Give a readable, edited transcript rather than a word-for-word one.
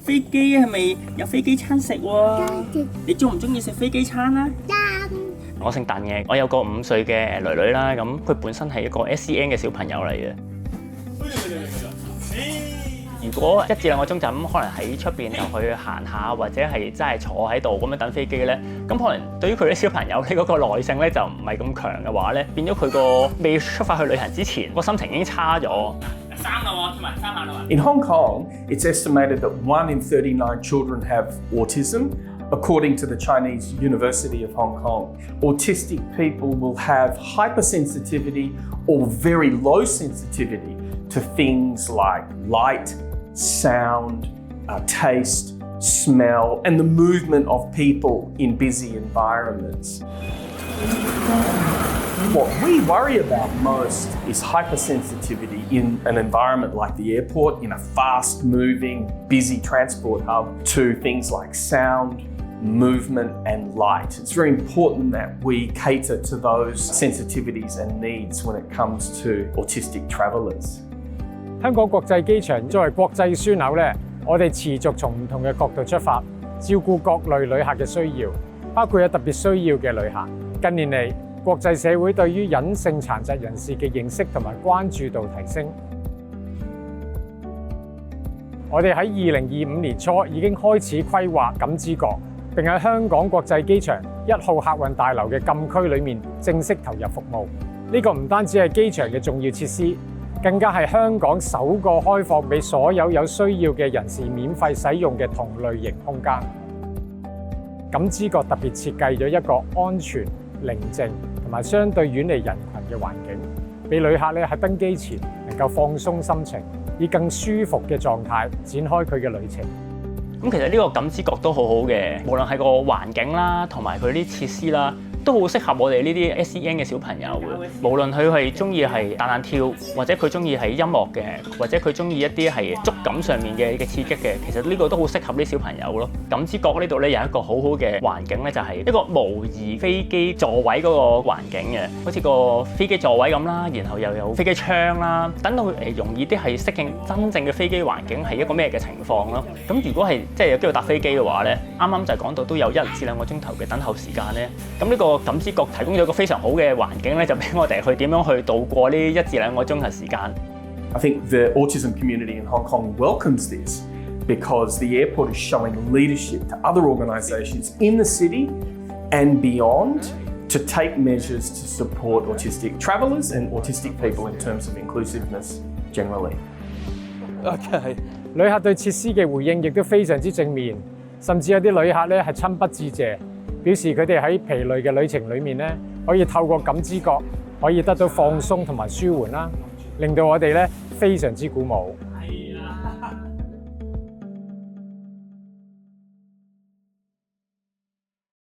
飛機係咪有飛機餐食喎？你中唔中意食飛機餐啊？我姓鄧嘅，我有個5歲嘅女女啦，咁佢本身係一個 SEN 嘅小朋友嚟嘅。如果1至2個鐘就咁，可能喺出邊就去行下，或者係真係坐喺度咁樣等飛機咧，咁可能對於佢啲小朋友咧嗰個耐性咧就唔係咁強嘅話咧，變咗佢個未出發去旅行之前，個心情已經差咗。In Hong Kong, it's estimated that 1 in 39 children have autism. According to the Chinese University of Hong Kong, autistic people will have hypersensitivity or very low sensitivity to things like light, sound, taste, smell, and the movement of people in busy environments. What we worry about most is hypersensitivity in an environment like the airport, in a fast-moving, busy transport hub, to things like sound, movement and light. It's very important that we cater to those sensitivities and needs when it comes to autistic travellers. 香港國際機場作為國際樞紐咧，我哋持續從唔同嘅角度出發，照顧各類旅客嘅需要，包括有特別需要嘅旅客。近年嚟，國際社會對於隱性殘疾人士嘅認識同埋關注度提升。我哋喺2025年初已經開始規劃感知角，並喺香港國際機場1號客運大樓嘅禁區裏面正式投入服務。呢個唔單止係機場嘅重要設施，更加係香港首個開放俾所有有需要嘅人士免費使用嘅同類型空間。感知角特別設計咗一個安全、寧靜同埋相對遠離人群嘅環境，俾旅客咧喺登機前能夠放鬆心情，以更舒服嘅狀態展開佢嘅旅程。咁其實呢個感知角都好好嘅，無論係個環境啦，同埋佢啲設施啦，都好適合我哋呢啲 SEN 嘅小朋友嘅。無論佢係中意係彈彈跳，或者佢中意係音樂嘅，或者佢中意一啲係觸感上面嘅刺激嘅，其實呢個都好適合啲小朋友咯。感知角呢度咧有一個好好嘅環境咧，就係一個模擬飛機座位嗰個環境嘅，好似個飛機座位咁啦，然後又有飛機窗啦，等到容易啲係適應真正嘅飛機環境係一個咩嘅情況咯。咁如果係即係有機會搭飛機嘅話咧，啱啱就講到都有1至2個鐘頭嘅等候時間咧，咁呢個感知角提供咗一個非常好嘅環境咧，就俾我哋去點樣去度過呢1至2個鐘頭時間。I think the autism community in Hong Kong welcomes this because the airport is showing leadership to other organisations in the city and beyond to take measures to support autistic travellers and autistic people in terms of inclusiveness generally. Okay. 旅客對設施嘅回應亦都非常之正面，甚至有啲旅客咧係親筆致謝，表示佢哋喺疲累嘅旅程裏面咧，可以透過感知角可以得到放鬆同埋舒緩啦，令到我哋咧非常之鼓舞。